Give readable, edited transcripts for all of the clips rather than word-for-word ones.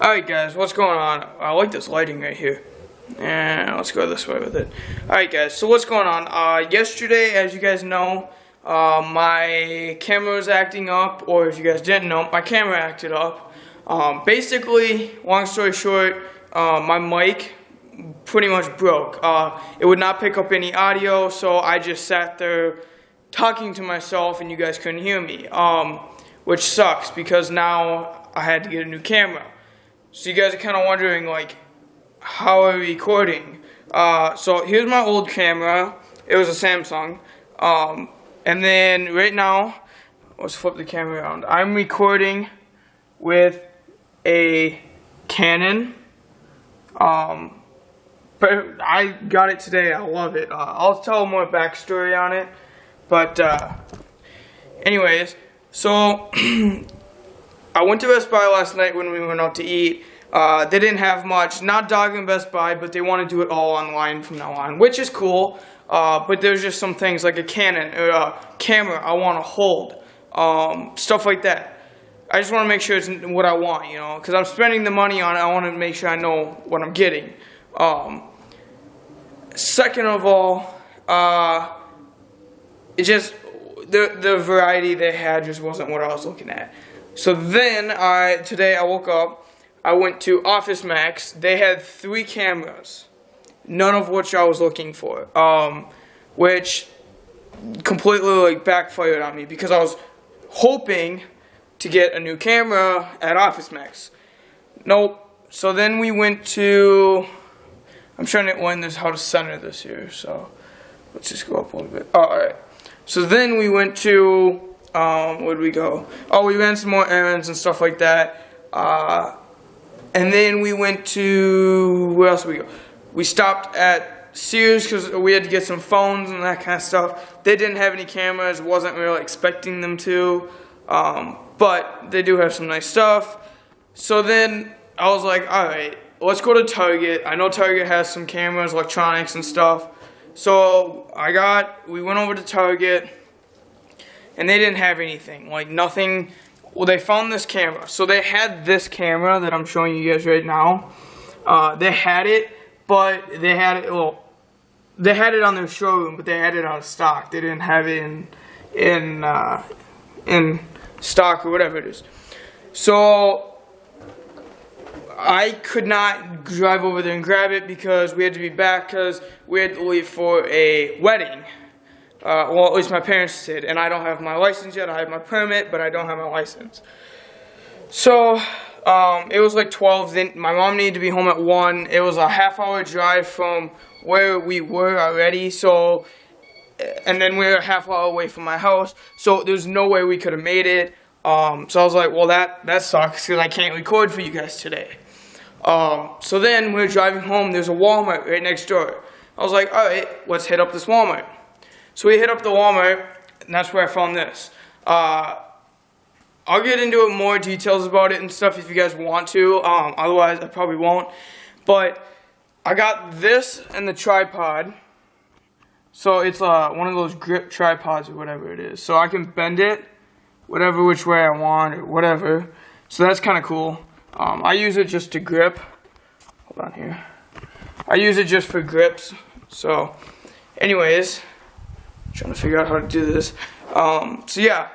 Alright guys, what's going on? I like this lighting right here. And let's go this way with it. Alright guys, so what's going on? Yesterday, as you guys know, my camera was acting up, or if you guys didn't know, my camera acted up. Basically, long story short, my mic pretty much broke. It would not pick up any audio, so I just sat there talking to myself and you guys couldn't hear me. Which sucks because now I had to get a new camera. So you guys are kind of wondering, like, how are we recording? So here's my old camera. It was a Samsung. And then right now, let's flip the camera around. I'm recording with a Canon. But I got it today. I love it. I'll tell more backstory on it. But anyways, so I went to Best Buy last night when we went out to eat. They didn't have much. Not dogging Best Buy, but they want to do it all online from now on, which is cool. But there's just some things like a Canon or a camera I want to hold, stuff like that. I just want to make sure it's what I want, you know, because I'm spending the money on it. I want to make sure I know what I'm getting. Second of all, it just the variety they had just wasn't what I was looking at. So then today I woke up. I went to Office Max. They had 3 cameras, none of which I was looking for, which completely backfired on me because I was hoping to get a new camera at Office Max. Nope. So then we went to, I'm trying to learn how to center this here, so let's just go up a little bit. Alright. So then we went to, where did we go? Oh, we ran some more errands and stuff like that. And then we went to, where else did we go? We stopped at Sears because we had to get some phones and that kind of stuff. They didn't have any cameras, wasn't really expecting them to. But they do have some nice stuff. So then I was like, alright, let's go to Target. I know Target has some cameras, electronics and stuff. So we went over to Target and they didn't have anything, like nothing. Well, they found this camera. So they had this camera that I'm showing you guys right now. They had it, but they had it, well, they had it on their showroom, but they had it out of stock. They didn't have it in stock or whatever it is. So I could not drive over there and grab it because we had to be back because we had to leave for a wedding. Well, at least my parents did, and I don't have my license yet. I have my permit, but I don't have my license. So, it was like 12, then my mom needed to be home at 1. It was a half-hour drive from where we were already, so, and then we were a half-hour away from my house, so there's no way we could have made it. So I was like, well, that sucks, because I can't record for you guys today. So then we were driving home, there's a Walmart right next door. I was like, alright, let's hit up this Walmart. So we hit up the Walmart, and that's where I found this. I'll get into it more details about it and stuff if you guys want to. Otherwise, I probably won't. But I got this and the tripod. So it's one of those grip tripods or whatever it is. So I can bend it whatever which way I want or whatever. So that's kind of cool. I use it just to grip. Hold on here. I use it just for grips. So anyways, trying to figure out how to do this. So yeah,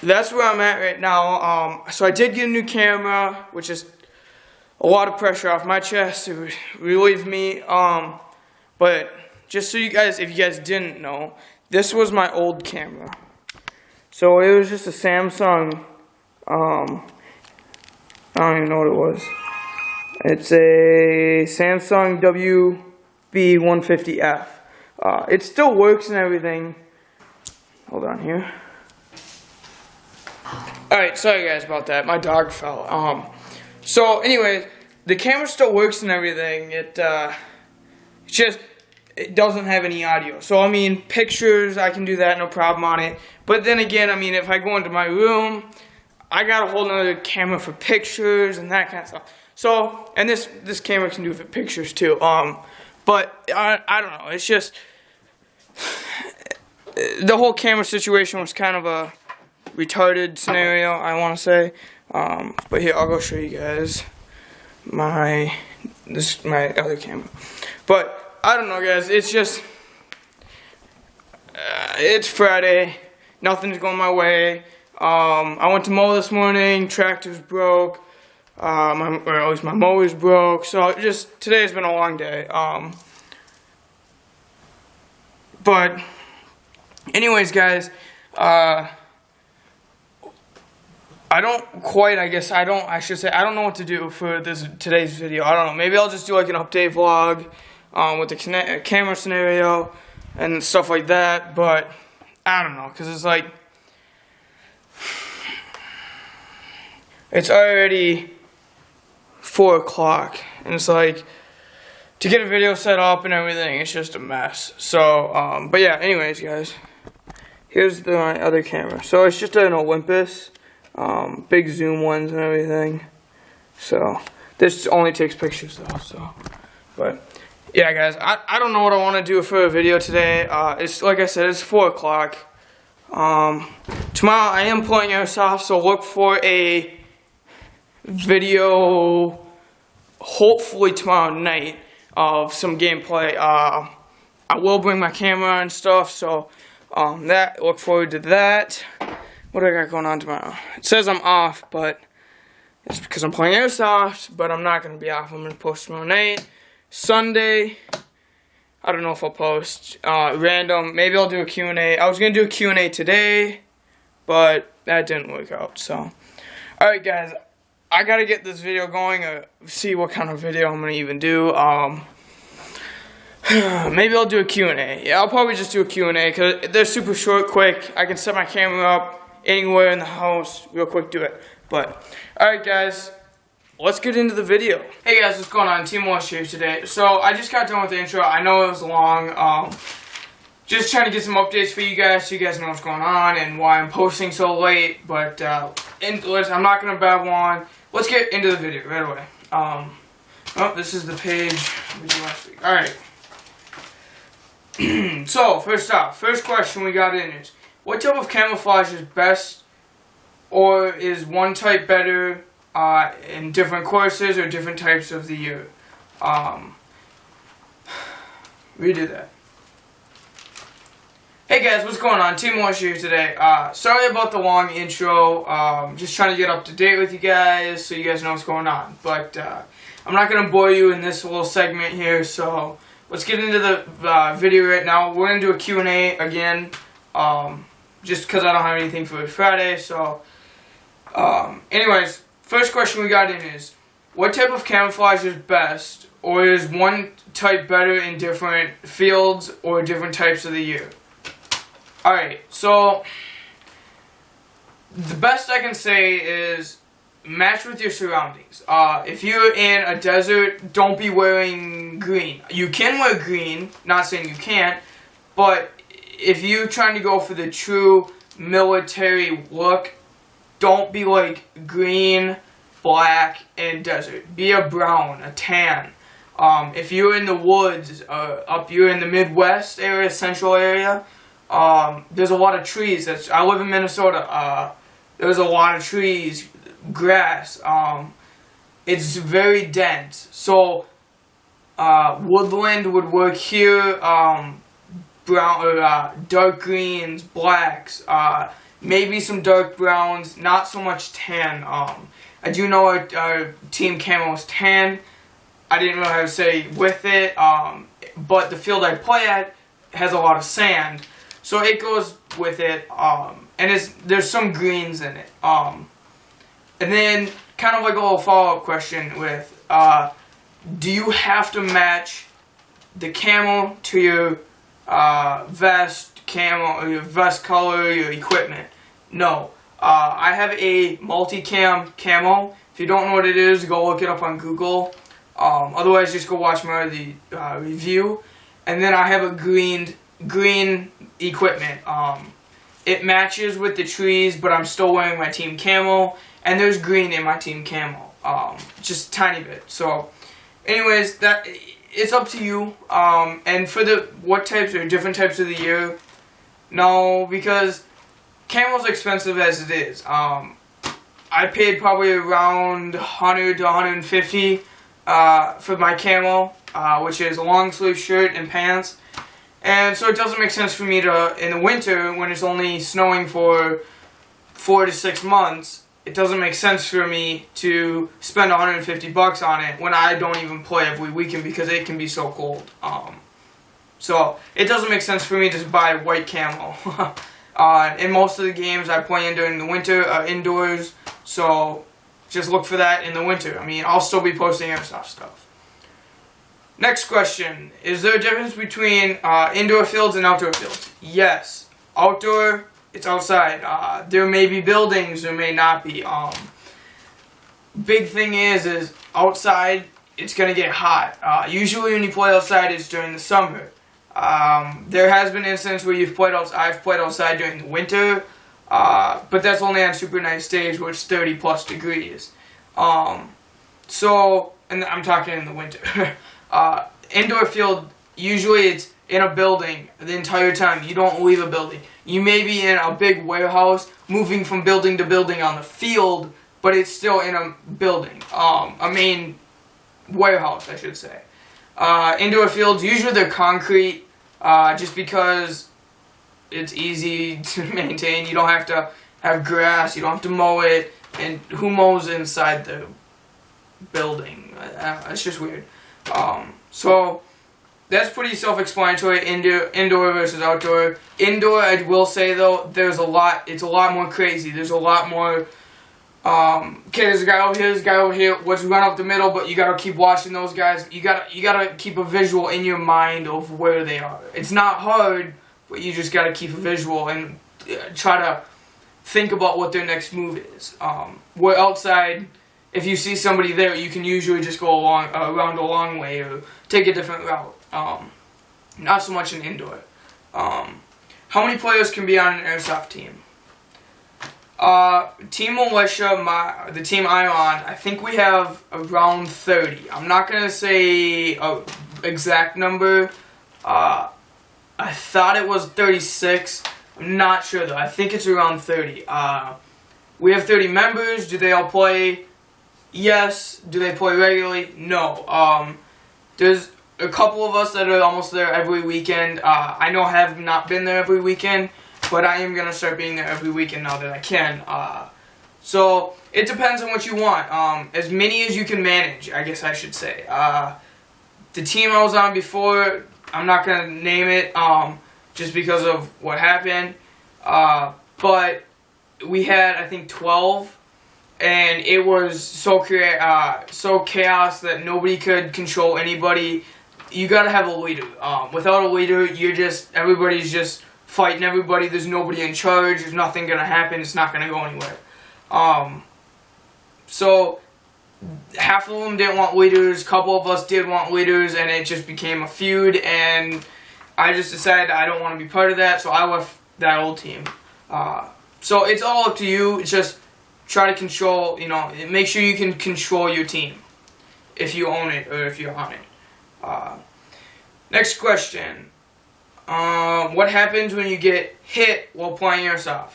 that's where I'm at right now. So I did get a new camera, which is a lot of pressure off my chest. It relieved me. But just so you guys, if you guys didn't know, this was my old camera. So it was just a Samsung. I don't even know what it was. It's a Samsung WB150F. It still works and everything. Hold on here. Alright, sorry guys about that. My dog fell. So anyways, the camera still works and everything. It doesn't have any audio. So I mean, pictures, I can do that, no problem on it. But then again, I mean, if I go into my room, I got a whole nother camera for pictures and that kind of stuff. So, and this camera can do it for pictures too. But I don't know. It's just the whole camera situation was kind of a retarded scenario, I want to say. But here, I'll go show you guys my other camera. But I don't know, guys. It's just it's Friday. Nothing's going my way. I went to mow this morning. Tractor's broke. Or at least my mower's broke. So just today's been a long day. But anyways, guys, I don't know what to do for today's video. I don't know. Maybe I'll just do like an update vlog with the camera scenario and stuff like that. But I don't know, because it's like it's already 4 o'clock, and it's like to get a video set up and everything, it's just a mess. So, but yeah, anyways, guys, here's my other camera. So it's just an Olympus, big zoom ones and everything. So this only takes pictures though. So, but yeah, guys, I don't know what I want to do for a video today. It's like I said, it's 4 o'clock. Tomorrow I am playing Airsoft, so look for a video hopefully tomorrow night of some gameplay. I will bring my camera and stuff, so look forward to that. What do I got going on tomorrow? It says I'm off, but it's because I'm playing Airsoft, but I'm not going to be off. I'm going to post tomorrow night. Sunday, I don't know if I'll post. Random, maybe I'll do a Q&A. I was going to do a Q&A today, but that didn't work out, so. Alright, guys, I got to get this video going, see what kind of video I'm going to even do. Maybe I'll do a Q&A. Yeah, I'll probably just do a Q&A, because they're super short, quick. I can set my camera up anywhere in the house, real quick, do it. But, alright, guys, let's get into the video. Hey, guys, what's going on? Team Wash here today. So, I just got done with the intro. I know it was long. Just trying to get some updates for you guys, so you guys know what's going on and why I'm posting so late. But, I'm not going to babble on. Let's get into the video right away. Oh, this is the page we did last week. Alright. So, first question we got in is, what type of camouflage is best, or is one type better in different courses or different types of the year? Redo that. Hey guys, what's going on? Team Wash here today. Sorry about the long intro. Just trying to get up to date with you guys so you guys know what's going on. But I'm not going to bore you in this little segment here, so let's get into the video right now. We're going to do a Q&A again, just because I don't have anything for Friday. So, anyways, first question we got in is, what type of camouflage is best, or is one type better in different fields or different types of the year? Alright, so the best I can say is match with your surroundings. If you're in a desert, don't be wearing green. You can wear green, not saying you can't, but if you're trying to go for the true military look, don't be like green, black, and desert. Be a brown, a tan. If you're in the woods, you're in the Midwest area, central area, there's a lot of trees. I live in Minnesota. There's a lot of trees, grass. It's very dense. So woodland would work here. Brown or dark greens, blacks. Maybe some dark browns. Not so much tan. I do know our team camo is tan. I didn't know how to say with it. But the field I play at has a lot of sand. So it goes with it, and there's some greens in it. And then, kind of like a little follow-up question with, do you have to match the camo to your vest camo, or your vest color, your equipment? No. I have a multi-cam camo. If you don't know what it is, go look it up on Google. Otherwise, just go watch my review. And then I have a green equipment. It matches with the trees, but I'm still wearing my team camo, and there's green in my team camo, just a tiny bit. So anyways, it's up to you. And for what types or different types of the year, no, because camo's expensive as it is. I paid probably around 100 to 150 for my camo, which is a long sleeve shirt and pants. And so it doesn't make sense for me to, in the winter, when it's only snowing for 4 to 6 months, it doesn't make sense for me to spend 150 bucks on it when I don't even play every weekend because it can be so cold. So it doesn't make sense for me to buy white camo. In most of the games I play in during the winter are indoors, so just look for that in the winter. I mean, I'll still be posting Airsoft stuff. Next question. Is there a difference between indoor fields and outdoor fields? Yes. Outdoor, it's outside. There may be buildings, there may not be. Big thing is outside, it's going to get hot. Usually when you play outside, it's during the summer. There has been instances where I've played outside during the winter, but that's only on super nice days where it's 30 plus degrees. And I'm talking in the winter. Indoor field, usually it's in a building the entire time. You don't leave a building. You may be in a big warehouse, moving from building to building on the field, but it's still in a building. A main warehouse, I should say. Indoor fields, usually they're concrete, just because it's easy to maintain. You don't have to have grass, you don't have to mow it, and who mows inside the building? It's just weird. So that's pretty self-explanatory, indoor versus outdoor. Indoor, I will say though, it's a lot more crazy. There's a lot more, okay, there's a guy over here, there's a guy over here, let's run up the middle, but you gotta keep watching those guys. You gotta keep a visual in your mind of where they are. It's not hard, but you just gotta keep a visual and try to think about what their next move is. Where outside, if you see somebody there, you can usually just go around a long way or take a different route. Not so much in indoor. How many players can be on an Airsoft team? Team Militia, the team I'm on, I think we have around 30. I'm not going to say an exact number. I thought it was 36. I'm not sure though. I think it's around 30. We have 30 members. Do they all play? Yes. Do they play regularly? No. There's a couple of us that are almost there every weekend. I know I have not been there every weekend, but I am going to start being there every weekend now that I can. So it depends on what you want. As many as you can manage, I guess I should say. The team I was on before, I'm not going to name it just because of what happened. But we had, I think, 12. And it was so chaos that nobody could control anybody. You gotta have a leader. Without a leader, everybody's just fighting everybody. There's nobody in charge. There's nothing gonna happen. It's not gonna go anywhere. So half of them didn't want leaders. A couple of us did want leaders, and it just became a feud. And I just decided I don't want to be part of that, so I left that old team. So it's all up to you. It's just try to control, make sure you can control your team if you own it or if you're on it. Next question. What happens when you get hit while playing Airsoft?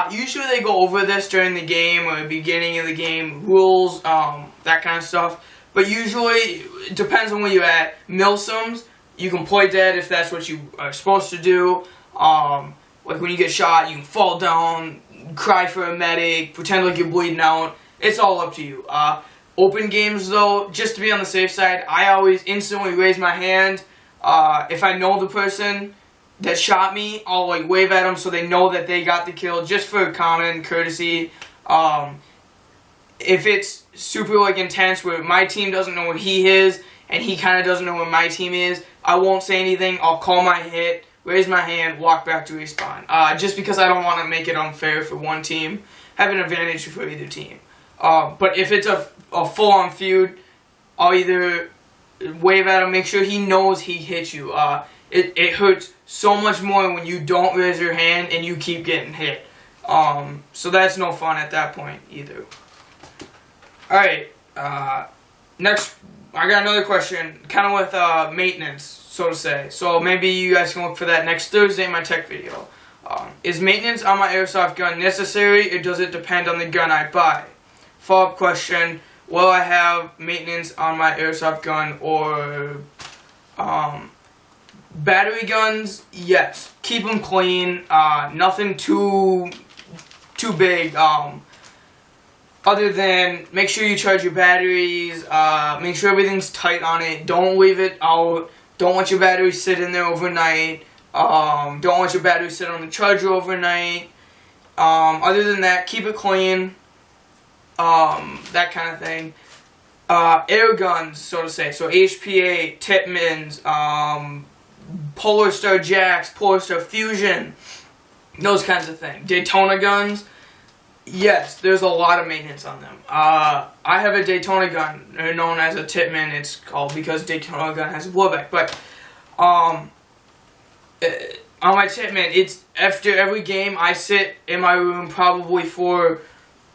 Usually they go over this during the game or the beginning of the game, rules, that kind of stuff. But usually, it depends on where you're at. Milsims, you can play dead if that's what you are supposed to do. Like when you get shot, you can fall down, cry for a medic, pretend like you're bleeding out. It's all up to you. Open games though, just to be on the safe side, I always instantly raise my hand. If I know the person that shot me, I'll like wave at them so they know that they got the kill, just for common courtesy. If it's super like intense where my team doesn't know where he is and he kind of doesn't know where my team is, I won't say anything. I'll call my hit, raise my hand, walk back to respawn. Just because I don't want to make it unfair for one team, have an advantage for either team. But if it's a full-on feud, I'll either wave at him, make sure he knows he hit you. It hurts so much more when you don't raise your hand and you keep getting hit. So that's no fun at that point either. Alright, next, I got another question, kind of with maintenance, so to say. So maybe you guys can look for that next Thursday in my tech video. Is maintenance on my Airsoft gun necessary, or does it depend on the gun I buy? follow-up question, will I have maintenance on my airsoft gun or battery guns? Yes. Keep them clean. Nothing too big. Other than make sure you charge your batteries. Make sure everything's tight on it. Don't leave it out. Don't let your battery sit in there overnight. Don't let your battery sit on the charger overnight. Other than that, keep it clean. That kind of thing. Air guns, so to say. So HPA, Titmans, Polar Star Jacks, Polar Star Fusion, those kinds of things. Daytona guns, yes, there's a lot of maintenance on them. I have a Daytona gun, known as a Titman, it's called, because Daytona gun has a blowback. But on my Titman, it's after every game, I sit in my room probably for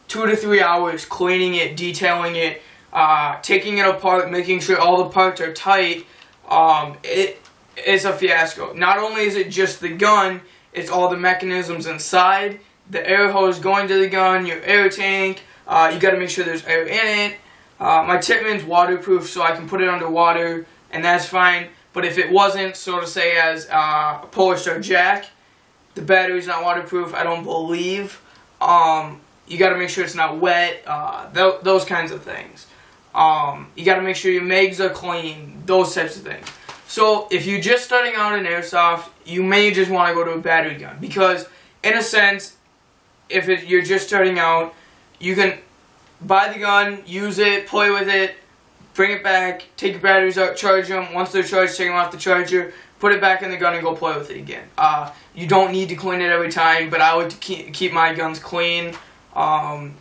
2 to 3 hours cleaning it, detailing it, taking it apart, making sure all the parts are tight. It's a fiasco. Not only is it just the gun, it's all the mechanisms inside, the air hose going to the gun, your air tank. You got to make sure there's air in it. My Titman's waterproof, so I can put it underwater, and that's fine. But if it wasn't, so to say, as a Polar Star Jack, the battery's not waterproof, I don't believe. You got to make sure it's not wet, those kinds of things. You got to make sure your mags are clean, those types of things. So if you're just starting out in airsoft, you may just want to go to a battery gun, because in a sense, if you're just starting out, you can buy the gun, use it, play with it, bring it back, take your batteries out, charge them. Once they're charged, take them off the charger, put it back in the gun, and go play with it again. You don't need to clean it every time, but I like to keep my guns clean.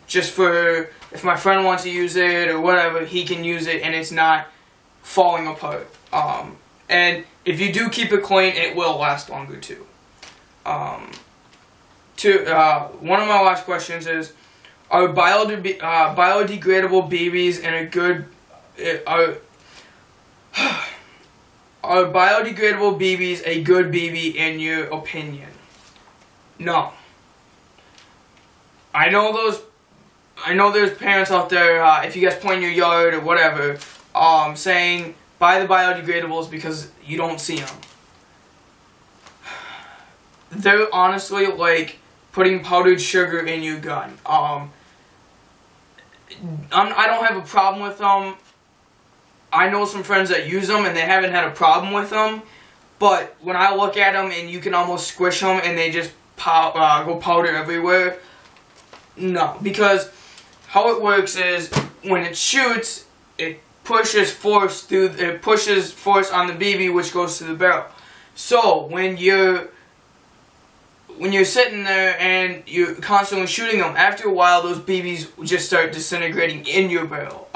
Just for if my friend wants to use it or whatever, he can use it and it's not falling apart. And if you do keep it clean, it will last longer too. One of my last questions is: are biodegradable BBs in a good? Are biodegradable BBs a good BB in your opinion? No. I know there's parents out there, if you guys play in your yard or whatever, saying buy the biodegradables because you don't see them. They're honestly like putting powdered sugar in your gun. I don't have a problem with them. I know some friends that use them and they haven't had a problem with them. But when I look at them and you can almost squish them and they just go powder everywhere, no. Because how it works is when it shoots, it pushes force on the BB, which goes to the barrel. So when you're sitting there and you're constantly shooting them, after a while those BBs just start disintegrating in your barrel.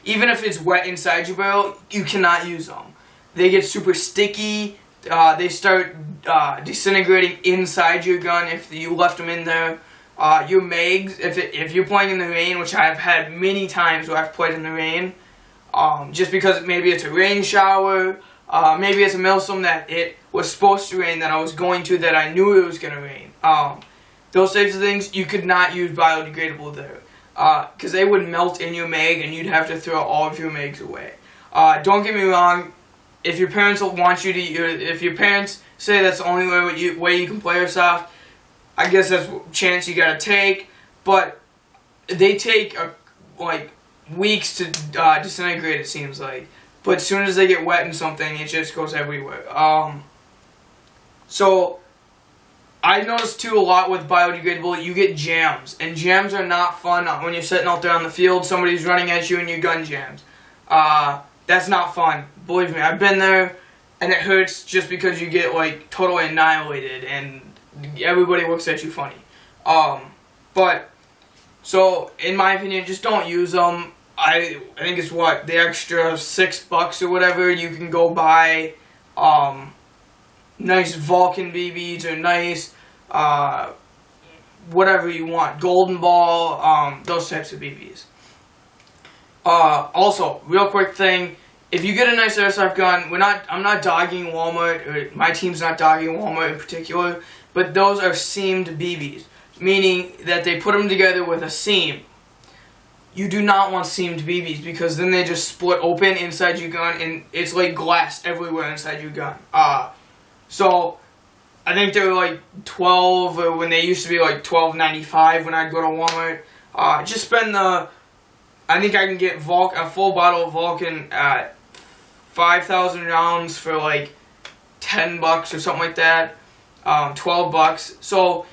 Even if it's wet inside your barrel, you cannot use them. They get super sticky. They start disintegrating inside your gun if you left them in there. Your mags, if you're playing in the rain, which I've had many times where I've played in the rain, just because maybe it's a rain shower, maybe it's a maelstrom that it was supposed to rain, that I was going to, that I knew it was going to rain. Those types of things, you could not use biodegradable there. Because they would melt in your mag and you'd have to throw all of your mags away. Don't get me wrong, if your parents want you to, if your parents say that's the only way you can play Airsoft, I guess that's a chance you gotta take, but they take like weeks to disintegrate, it seems like. But as soon as they get wet in something, it just goes everywhere. So I noticed too a lot with biodegradable, you get jams, and jams are not fun when you're sitting out there on the field, somebody's running at you and your gun jams. That's not fun. Believe me, I've been there, and it hurts just because you get like totally annihilated and everybody looks at you funny. But so in my opinion, just don't use them. I think it's what, the extra $6 or whatever, you can go buy nice Vulcan BBs or nice whatever you want, Golden Ball, those types of BBs. Also, real quick thing, if you get a nice airsoft gun, I'm not dogging Walmart, or my team's not dogging Walmart in particular, but those are seamed BBs, meaning that they put them together with a seam. you do not want seamed BBs because then they just split open inside your gun and it's like glass everywhere inside your gun. So I think they were like 12, or when they used to be like $12.95 when I'd go to Walmart. Just spend the, I think I can get a full bottle of Vulcan at 5,000 rounds for like $10 or something like that, $12. So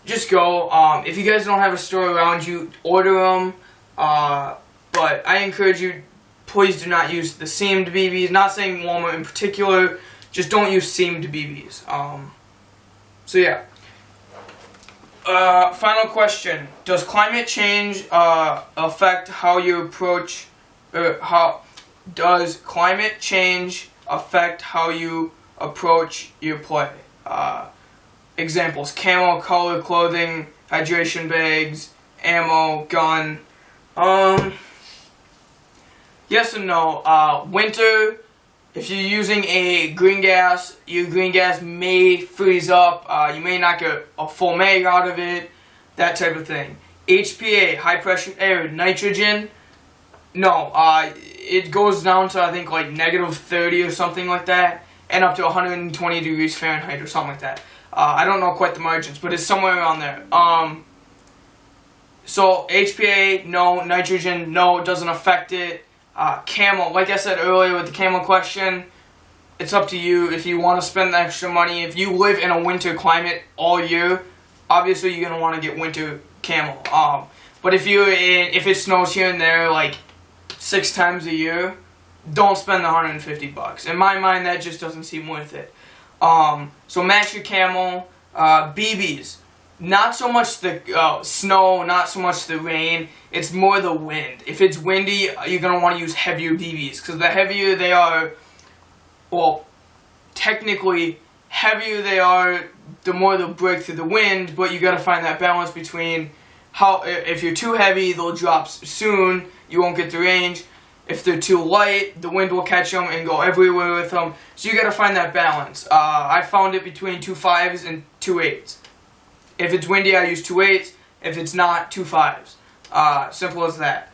just go. If you guys don't have a store around you, order them. But I encourage you, please do not use the seamed BBs. Not saying Walmart in particular, just don't use seamed BBs. So yeah. Final question: does climate change affect how you approach? How does climate change affect how you approach your play? Examples: camo, color clothing, hydration bags, ammo, gun. Yes and no. Winter, if you're using a green gas, your green gas may freeze up. You may not get a full mag out of it, that type of thing. HPA, high pressure air, nitrogen, no. It goes down to, I think, like -30 or something like that, and up to 120 degrees Fahrenheit or something like that. I don't know quite the margins, but it's somewhere around there. So HPA, no. Nitrogen, no, it doesn't affect it. Camo, like I said earlier with the camo question, it's up to you if you want to spend the extra money. If you live in a winter climate all year, obviously you're going to want to get winter camo. But if it snows here and there like 6 times a year, don't spend the $150. In my mind, that just doesn't seem worth it. So match your camo. BBs, not so much the snow, not so much the rain, it's more the wind. If it's windy, you're going to want to use heavier BBs, because the heavier they are, well, technically, heavier they are, the more they'll break through the wind, but you got to find that balance between how, if you're too heavy, they'll drop soon, you won't get the range. If they're too light, the wind will catch them and go everywhere with them. So you got to find that balance. I found it between 2 5s and 2 8s. If it's windy, I use 2 8s. If it's not, 2 5s. Simple as that.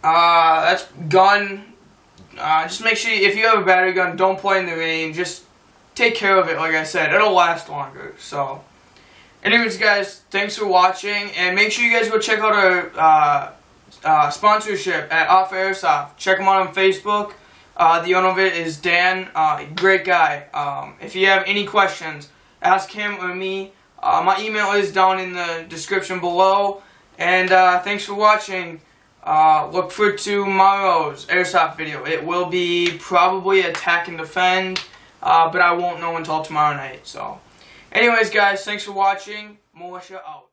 That's gun. Just make sure, if you have a battery gun, don't play in the rain. Just take care of it, like I said. It'll last longer. So, anyways, guys, thanks for watching. And make sure you guys go check out our sponsorship at Off Airsoft. Check them out on Facebook. The owner of it is Dan. Great guy. If you have any questions, ask him or me. My email is down in the description below. And thanks for watching. Look for tomorrow's Airsoft video. It will be probably attack and defend, but I won't know until tomorrow night. So, anyways, guys, thanks for watching. Militia out.